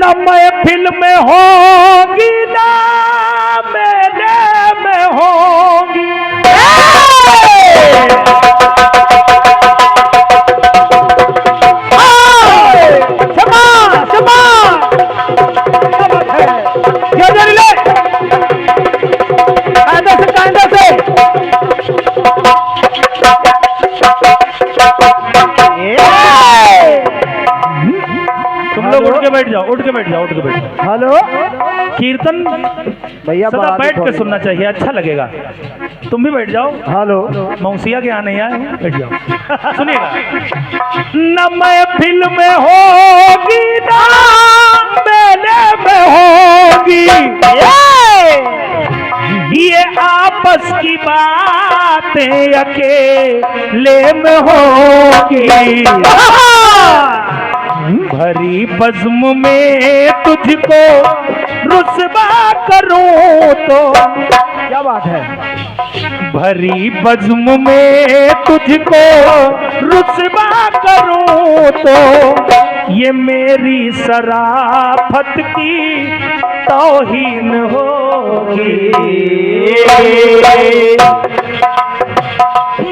न महफिल में होगी ना मेले में होगी। तुम लोग उठ के बैठ जाओ, उठ के बैठ जाओ, उठ के बैठ जाओ। हेलो कीर्तन भैया सदा बैठ के सुनना चाहिए, अच्छा लगेगा। तुम भी बैठ जाओ। हेलो मौसिया के यहाँ नहीं आए, बैठ जाओ। सुनिएगा, न महफिल में होगी ना मेले में होगी, ये आपस की बातें अकेले में होगी। भरी बज़्म में तुझको रुस्वा करूं तो, क्या बात है, भरी बज़्म में तुझको रुस्वा करूं तो ये मेरी शराफत की तौहीन होगी।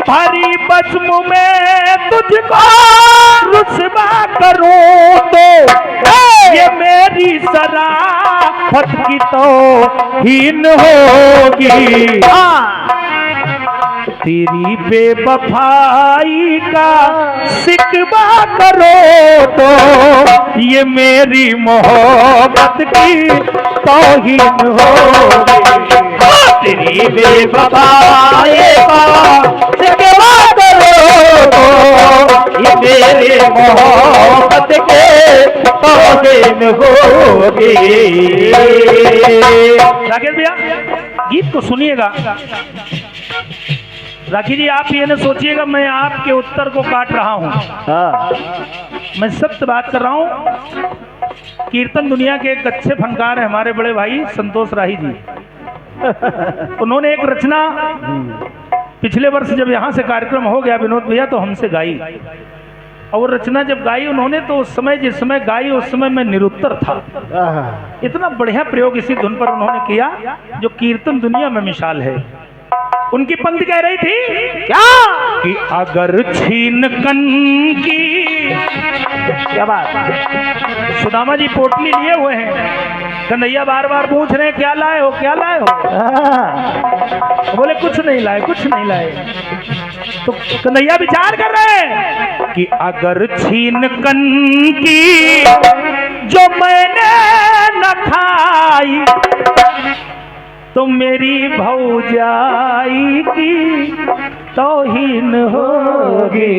भरी बज़्म में तुझको रुस्वा करूं तो ये मेरी शराफत की तौहीन होगी। तेरी बेवफाई का शिकवा करो तो ये मेरी मोहब्बत की तौहीन होगी। तेरी बेवफाई का शिकवा करो तो ये मेरी मोहब्बत के तौहीन होगी। राकेश भैया गीत को सुनिएगा। राखी जी आप ये न सोचिएगा मैं आपके उत्तर को काट रहा हूँ, मैं सत्य बात कर रहा हूँ। कीर्तन दुनिया के एक अच्छे फनकार हैं हमारे बड़े भाई संतोष राही जी। उन्होंने एक रचना पिछले वर्ष जब यहाँ से कार्यक्रम हो गया विनोद भैया तो हमसे गाई, और वो रचना जब गाई उन्होंने तो उस समय जिस समय गाई उस समय मैं निरुत्तर था। इतना बढ़िया प्रयोग इसी धुन पर उन्होंने किया जो कीर्तन दुनिया में मिसाल है। उनकी पंक्ति कह रही थी क्या कि अगर छीन कन की, क्या बात, सुदामा जी पोटली लिए हुए हैं, कन्हैया बार बार पूछ रहे हैं क्या लाए हो, क्या लाए हो। बोले कुछ नहीं लाए, कुछ नहीं लाए। तो कन्हैया विचार कर रहे हैं कि अगर छीन कन की जो मैंने न खाई तो मेरी भौजाई की तौहीन होगी।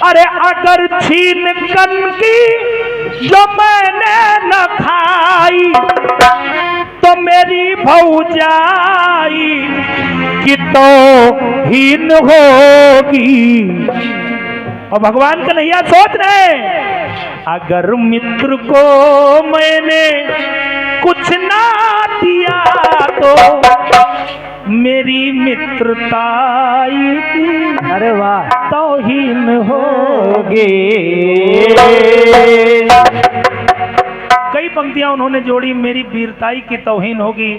अरे अगर छीन कन की जो मैंने न खाई तो मेरी भौजाई की तौहीन होगी। और भगवान कन्हैया सोच रहे अगर मित्र को मैंने कुछ ना दिया तो मेरी मित्रताई की, अरे वाह, तौहीन होगी। कई पंक्तियां उन्होंने जोड़ी, मेरी वीरताई की तौहीन होगी,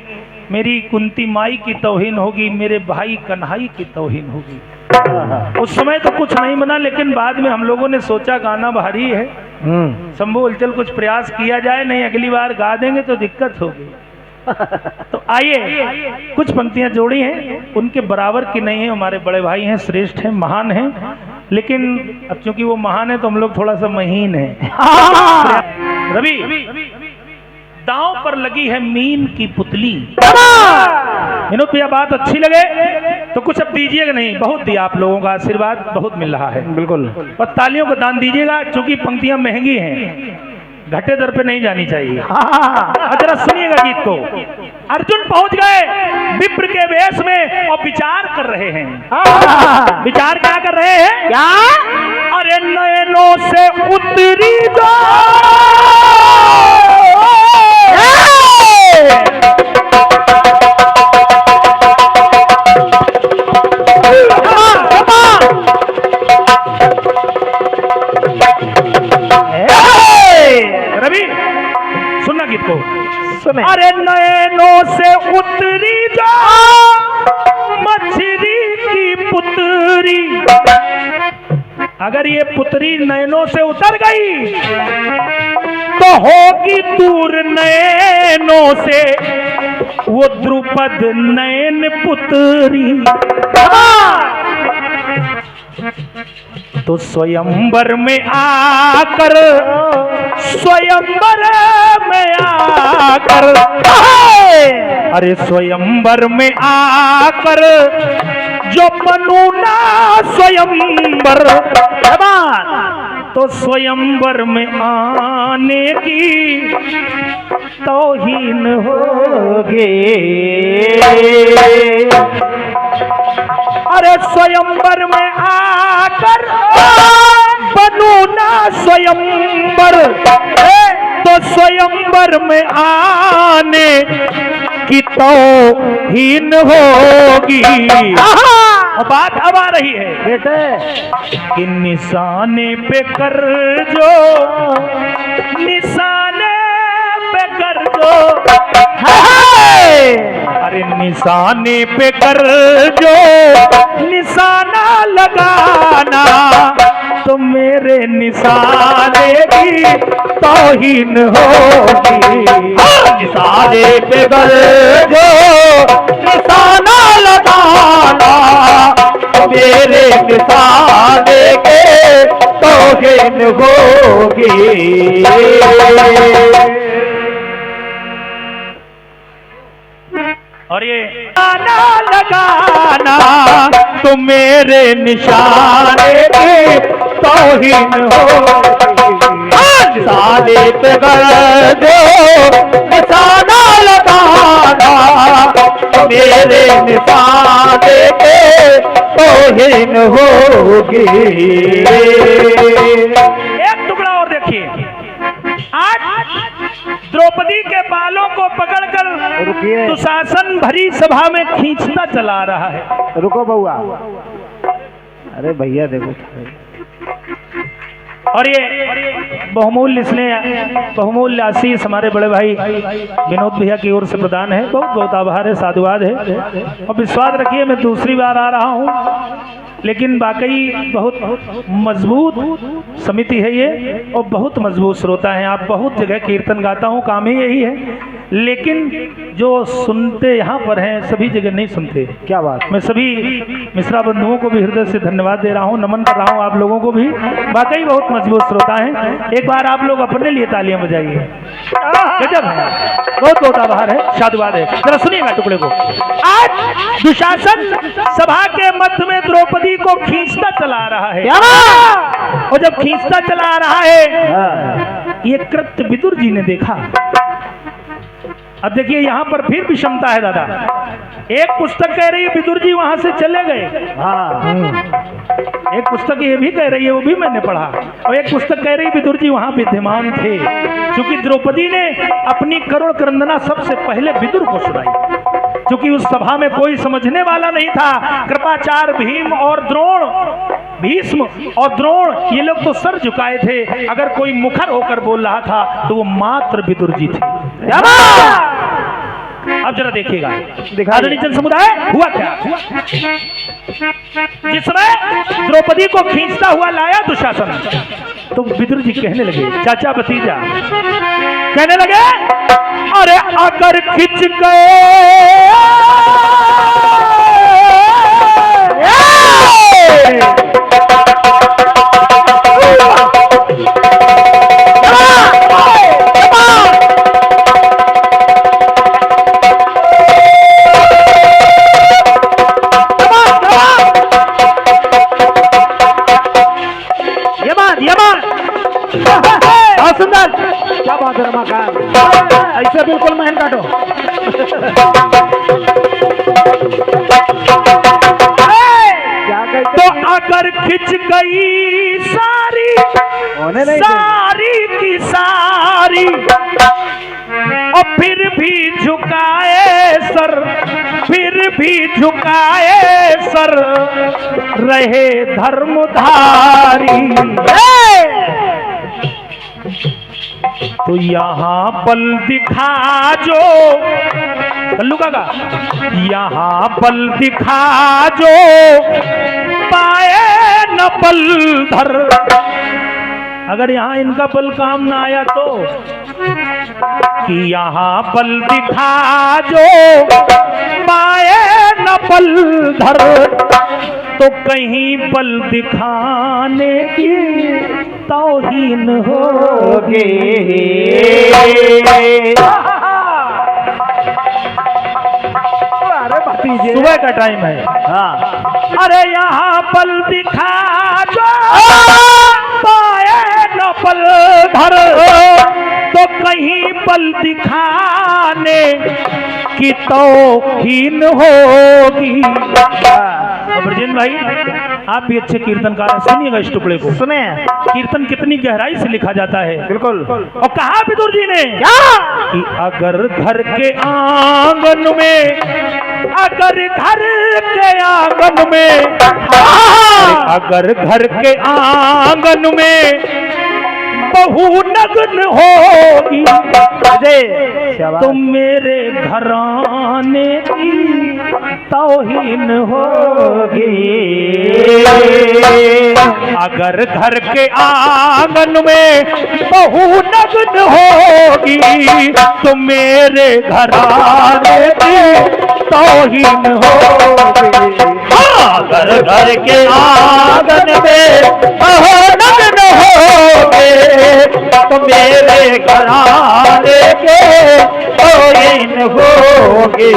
मेरी कुंती माई की तौहीन होगी, मेरे भाई कन्हई की तौहीन होगी। उस समय तो कुछ नहीं बना, लेकिन बाद में हम लोगों ने सोचा गाना भारी है, शंभू हलचल कुछ प्रयास किया जाए, नहीं अगली बार गा देंगे तो दिक्कत होगी। तो आइए कुछ पंक्तियां जोड़ी हैं, उनके बराबर की नहीं है, हमारे बड़े भाई हैं, श्रेष्ठ हैं, महान हैं, लेकिन अब चूंकि वो महान है तो हम लोग थोड़ा सा महीन है। रवि दांव पर लगी है मीन की पुतली। विनोद भैया बात अच्छी लगे तो कुछ अब दीजिएगा नहीं, बहुत दिया आप लोगों का आशीर्वाद बहुत मिल रहा है, बिल्कुल, और तालियों का दान दीजिएगा, क्योंकि पंक्तियां महंगी हैं, घटे दर पे नहीं जानी चाहिए। जरा सुनिएगा गीत को। अर्जुन पहुंच गए विप्र के वेश में और विचार कर रहे हैं। विचार क्या कर रहे हैं? क्या? अरे नयनों से उतरी जो अरे नैनों से उतरी जो मछली की पुतरी, अगर ये पुतरी नैनों से उतर गई तो होगी दूर नैनों से वो द्रुपद नैन पुतरी। तो स्वयंवर में आकर, स्वयंवर में आकर, अरे स्वयंवर में आकर जो बनू ना स्वयंवर, तो स्वयंवर में आने की तौहीन होगी। अरे स्वयंवर में आकर बनू ना स्वयंवर, तो स्वयंवर में आने की तौहीन होगी। बात अब आ रही है बेटे कि निशाने पे कर जो, निशाने पे कर जो, अरे निशाने पे कर जो निशाना लगाना, तो मेरे निशाने की तौहीन होगी। निशाने पे कर जो निशाना लगाना, मेरे निशाने के तौहीन होगी। और ये निशाना लगाना, तो मेरे निशाने की तौहीन होगी। निशाने पे कर दो निशाना लगाना, मेरे निशाने के तौहीन होगी। एक टुकड़ा और देखिए, आज द्रौपदी के बालों को पकड़कर दुशासन भरी सभा में खींचता चला रहा है। रुको बउआ, अरे भैया देखो, और ये बहुमूल्य स्नेह, बहुमूल्य आशीष हमारे बड़े भाई विनोद भैया की ओर से प्रदान है। बहुत बहुत आभार है, साधुवाद है। और विश्वास रखिए मैं दूसरी बार आ रहा हूँ, लेकिन वाकई बहुत मजबूत समिति है ये, और बहुत मजबूत श्रोता हैं आप। बहुत जगह कीर्तन गाता हूँ, काम ही यही है, लेकिन जो सुनते यहाँ पर हैं सभी जगह नहीं सुनते। क्या बात। मैं सभी मिश्रा बंधुओं को भी हृदय से धन्यवाद दे रहा हूँ, नमन कर रहा हूँ आप लोगों को भी। वाकई बहुत मजबूत श्रोता हैं। एक बार आप लोग अपने लिए तालियां बजाइए, गजब है, बहुत बहुत आभार है, साधुवाद है। जरा सुनिएगा टुकड़े को। आज दुशासन सभा के मध्य में द्रौपदी को खींचता चला रहा है, और जब खींचता चला रहा है ये कृत्य विदुर जी ने देखा। अब देखिए यहाँ पर फिर विषमता है दादा। एक पुस्तक कह रही है विदुर जी वहां से चले गए, एक पुस्तक ये भी कह रही है, वो भी मैंने पढ़ा, और एक पुस्तक कह रही है विदुर जी वहां विद्यमान थे, क्योंकि द्रौपदी ने अपनी करुण क्रंदना सबसे पहले विदुर को सुनाई, क्योंकि उस सभा में कोई समझने वाला नहीं था। कृपाचार्य भीम और द्रोण, भीष्म और द्रोण ये लोग तो सर झुकाए थे, अगर कोई मुखर होकर बोल रहा था तो वो मात्र विदुर जी थे। अब जरा देखिएगा आदरणीय जन समुदाय हुआ क्या। जिस समय द्रौपदी को खींचता हुआ लाया दुशासन, तो विदुर जी कहने लगे, चाचा भतीजा कहने लगे, अरे अगर खिंच गए सुंदर, क्या बात है रमाकांत, ऐसे बिल्कुल महन काटो। तो अगर खिंच गई सारी सारी की सारी, और फिर भी झुकाए सर, फिर भी झुकाए सर, रहे धर्मधारी। तो यहाँ बल दिखा जो कल्लू काका, यहाँ बल दिखा जो पाए न बल धर। अगर यहाँ इनका बल काम ना आया तो कि यहाँ बल दिखा जो पाए न बल धर, तो कहीं बल दिखाने की तौहीन होगी। सुबह का टाइम है। हाँ, अरे यहाँ बल दिखा जो पाए न बल धर, तो कहीं बल दिखाने की तौहीन होगी। ब्रजेंद्र भाई, आप भी अच्छे कीर्तनकार हैं, सुनिएगा इस टुकड़े को। सुने कीर्तन कितनी गहराई से लिखा जाता है। बिल्कुल। और कहा विदुर जी ने क्या कि अगर घर के आंगन में, अगर घर के आंगन में, अगर घर के आंगन में बहू नग्न होगी, तो मेरे घराने की तौहीन होगी। अगर घर के आंगन में बहू नग्न होगी, तो मेरे घराने की तौहीन होगी। अगर घर के आंगन में बहू नग्न होगी, तो मेरे घराने के तौहीन होगी।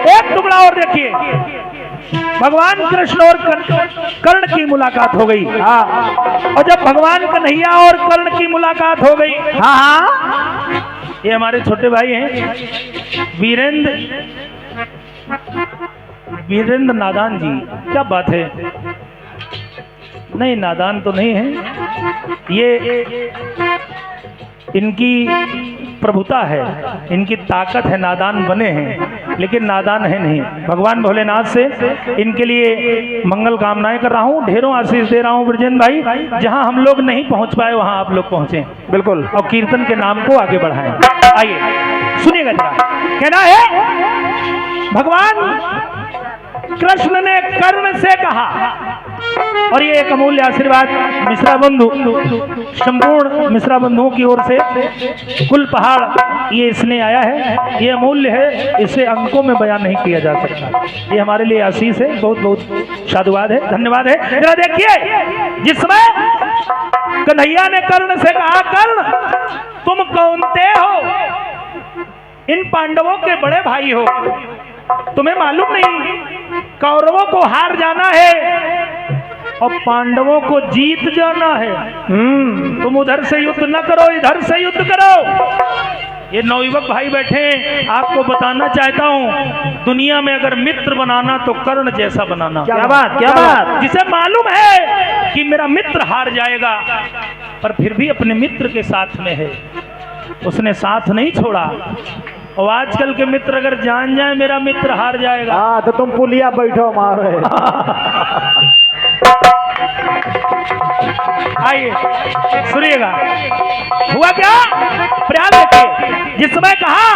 एक टुकड़ा और देखिए, भगवान कृष्ण और कर्ण की मुलाकात हो गई। हाँ, और जब भगवान कन्हैया और कर्ण की मुलाकात हो गई, हाँ, ये हमारे छोटे भाई हैं वीरेंद्र नादान जी। क्या बात है, नहीं नादान तो नहीं है, ये इनकी प्रभुता है, इनकी ताकत है, नादान बने हैं लेकिन नादान है नहीं। भगवान भोलेनाथ से इनके लिए मंगल कामनाएं कर रहा हूँ, ढेरों आशीष दे रहा हूँ ब्रजेंद्र भाई। जहाँ हम लोग नहीं पहुँच पाए वहाँ आप लोग पहुँचे, बिल्कुल, और कीर्तन के नाम को आगे बढ़ाएं। आइए सुनिएगा जरा, कहना है भगवान कृष्ण ने कर्ण से कहा, और ये एक अमूल्य आशीर्वाद मिश्रा बंधु, संपूर्ण मिश्रा बंधुओं की ओर से कुल पहाड़ ये इसने आया है, ये अमूल्य है, इसे अंकों में बयान नहीं किया जा सकता। ये हमारे लिए आशीष है, बहुत बहुत साधुवाद है, धन्यवाद है। जरा देखिए, जिसमें कन्हैया ने कर्ण से कहा, कर्ण तुम कौनते हो, इन पांडवों के बड़े भाई हो, तुम्हें मालूम नहीं कौरवों को हार जाना है और पांडवों को जीत जाना है। तुम उधर से युद्ध न करो, इधर से युद्ध करो। ये नवयुवक भाई बैठे, आपको बताना चाहता हूँ, दुनिया में अगर मित्र बनाना तो कर्ण जैसा बनाना। क्या बात, क्या बात। जिसे मालूम है कि मेरा मित्र हार जाएगा, पर फिर भी अपने मित्र के साथ में है, उसने साथ नहीं छोड़ा। और आजकल के मित्र अगर जान जाए मेरा मित्र हार जाएगा, हाँ, तो तुम पुलिया बैठो मारो। आइए सुनिएगा, हुआ क्या, प्रयास देखिए। जिसमें कहा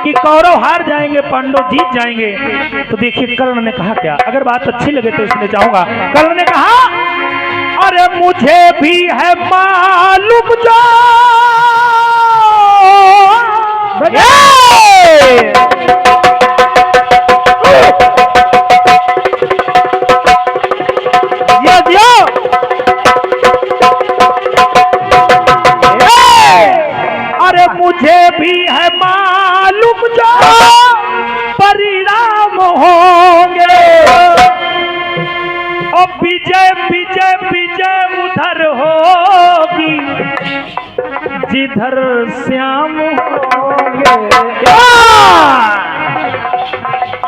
कि कौरव हार जाएंगे, पांडव जीत जाएंगे, तो देखिए कर्ण ने कहा क्या, अगर बात अच्छी लगे तो इसलिए चाहूंगा। कर्ण ने कहा, अरे मुझे भी है मालूम जो अरे मुझे भी है मालूम जो परिणाम होंगे, और विजय विजय विजय उधर होगी जिधर श्याम होंगे।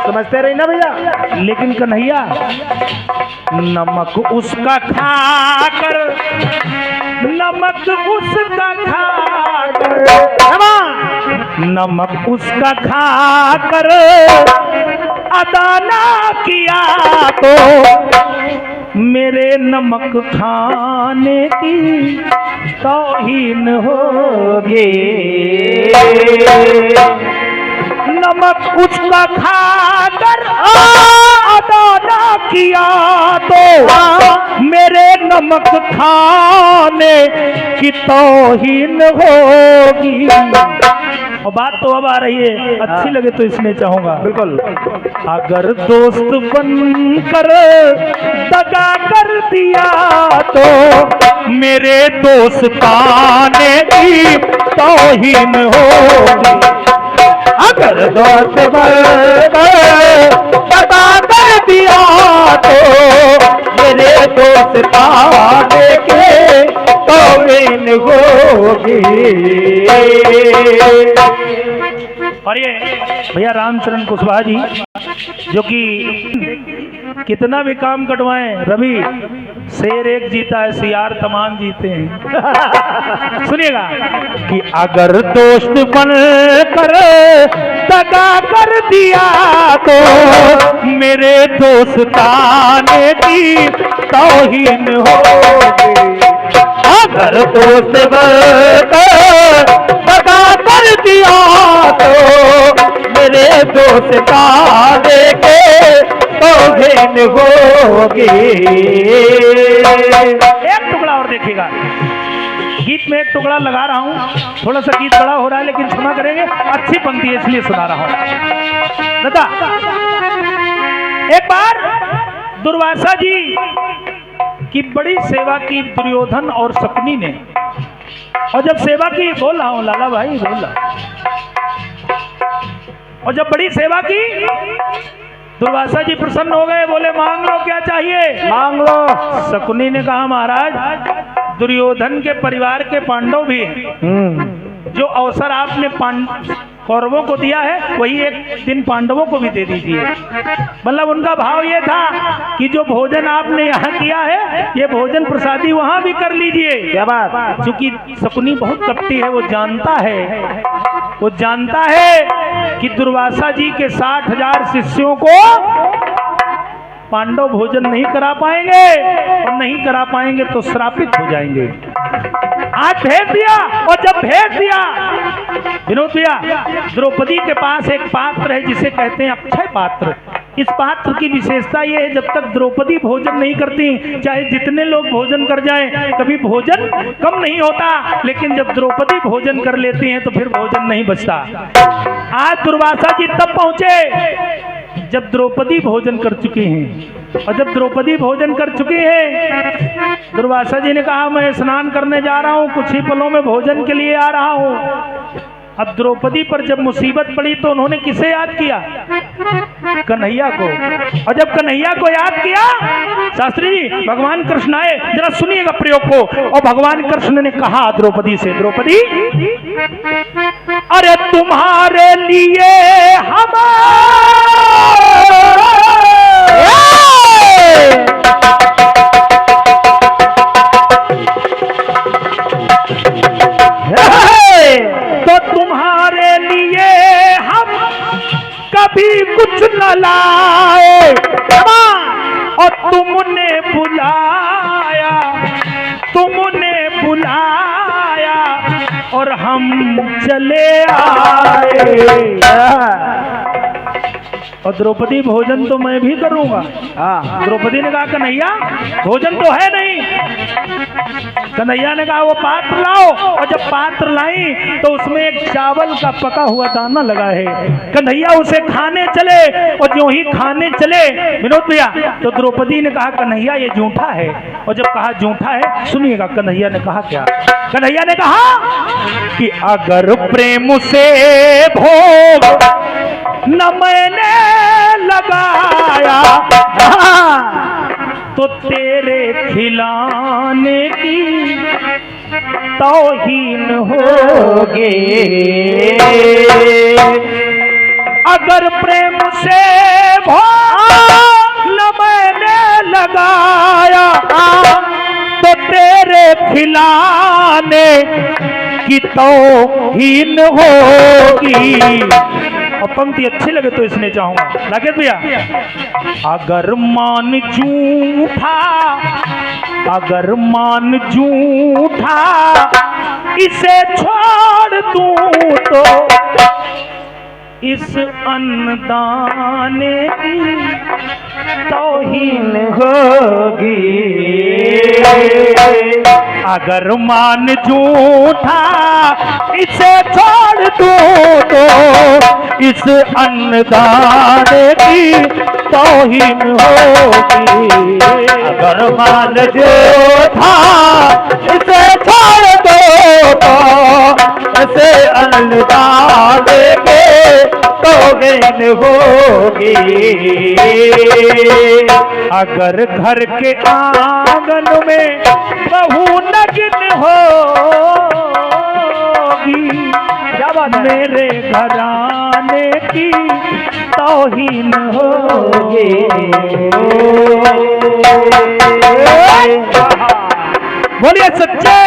समझते रही ना भैया। लेकिन कन्हैया नमक उसका खाकर, नमक उसका खाकर, नमक उसका खाकर अदा ना किया तो मेरे नमक खाने की तौहीन होगी। नमक उसका खाकर अदा ना किया तो मेरे नमक खाने की तौहीन होगी। और बात तो अब आ रही है, अच्छी लगे तो इसमें चाहूंगा। बिल्कुल। अगर दोस्त बनकर दगा कर दिया तो मेरे दोस्ताने की तौहीन होगी। अगर दोस्त बनकर दगा कर दिया तो मेरे दोस्ताने की तौहीन होगी। और ये भैया रामचरण कुशवाहा जी जो कि कितना भी काम कटवाएं, रवि शेर एक जीता है, सियार तमाम जीते हैं। सुनिएगा कि अगर दोस्त बन कर दगा कर दिया तो मेरे दोस्ताने की तौहीन होगी। अगर दोस्त बन कर दगा कर दिया तो मेरे दोस्ताने के तौहीन होगी। एक टुकड़ा और देखिएगा, गीत में एक टुकड़ा लगा रहा हूँ, थोड़ा सा गीत बड़ा हो रहा है लेकिन क्षमा करेंगे, अच्छी पंक्ति है इसलिए सुना रहा हूँ। दादा एक बार दुर्वासा जी की बड़ी सेवा की दुर्योधन और शकुनी ने, और जब सेवा की, बोल रहा हूँ लाला भाई बोल रहा, और जब बड़ी सेवा की दुर्वासा जी प्रसन्न हो गए, बोले मांग लो क्या चाहिए मांग लो। शकुनी ने कहा महाराज दुर्योधन के परिवार के पांडव भी जो अवसर आपने कौरवों को दिया है वही एक दिन पांडवों को भी दे दीजिए। मतलब उनका भाव ये था कि जो भोजन आपने यहाँ किया है ये भोजन प्रसादी वहाँ भी कर लीजिए। क्या बात। क्योंकि शकुनी बहुत कपटी है, वो जानता है कि दुर्वासा जी के 60,000 शिष्यों को पांडव भोजन नहीं करा पाएंगे, और नहीं करा पाएंगे तो श्रापित हो जाएंगे। आज भेज दिया, और जब भेज दिया विनोद भैया, द्रौपदी के पास एक पात्र है जिसे कहते हैं अक्षय पात्र। इस पात्र की विशेषता ये है, जब तक द्रौपदी भोजन नहीं करती, चाहे जितने लोग भोजन कर जाएं, कभी भोजन कम नहीं होता, लेकिन जब द्रौपदी भोजन कर लेती हैं तो फिर भोजन नहीं बचता। आज दुर्वासा जी तब पहुंचे जब द्रौपदी भोजन कर चुकी हैं, और जब द्रौपदी भोजन कर चुकी है दुर्वासा जी ने कहा मैं स्नान करने जा रहा हूँ, कुछ ही पलों में भोजन के लिए आ रहा हूँ। अब द्रौपदी पर जब मुसीबत पड़ी तो उन्होंने किसे याद किया? कन्हैया को। और जब कन्हैया को याद किया शास्त्री जी भगवान कृष्ण आए, जरा सुनिएगा प्रयोग को। और भगवान कृष्ण ने कहा द्रौपदी से, द्रौपदी अरे तुम्हारे लिए हम तो तुम्हारे लिए हम कभी कुछ न लाए, और तुमने बुलाया और हम चले आए। और द्रौपदी भोजन तो मैं भी करूंगा। द्रौपदी ने कहा कन्हैया भोजन तो है नहीं। कन्हैया ने कहा वो पात्र लाओ, और जब पात्र लाई तो उसमें एक चावल का पका हुआ दाना लगा है। कन्हैया उसे खाने चले, और जो ही खाने चले विनोद भैया तो द्रौपदी ने कहा कन्हैया ये झूठा है। और जब कहा झूठा है, सुनिएगा कन्हैया ने कहा क्या। कन्हैया ने कहा कि अगर प्रेम से भोग न मैंने लगाया तो तेरे खिलाने की तौहीन होगी। अगर प्रेम से भोग न मैंने लगाया तो तेरे खिलाने की तौहीन होगी। और पंक्ति अच्छी लगे तो इसने चाहूंगा। राकेश भैया, अगर मान झूठा, अगर मान झूठा इसे छोड़ दूं तो इस अन्नदाने की तौहीन होगी। अगर मान झूठा इसे छोड़ दूं तो इस अन्नदाने की तौहीन होगी। अगर मान झूठा इसे छोड़ दो तो इसे अन्नदाने के तौहीन होगी। अगर घर के आंगन में बहू नग्न होगी, मेरे घराने की तौहीन होगी। बोलिए सच्चे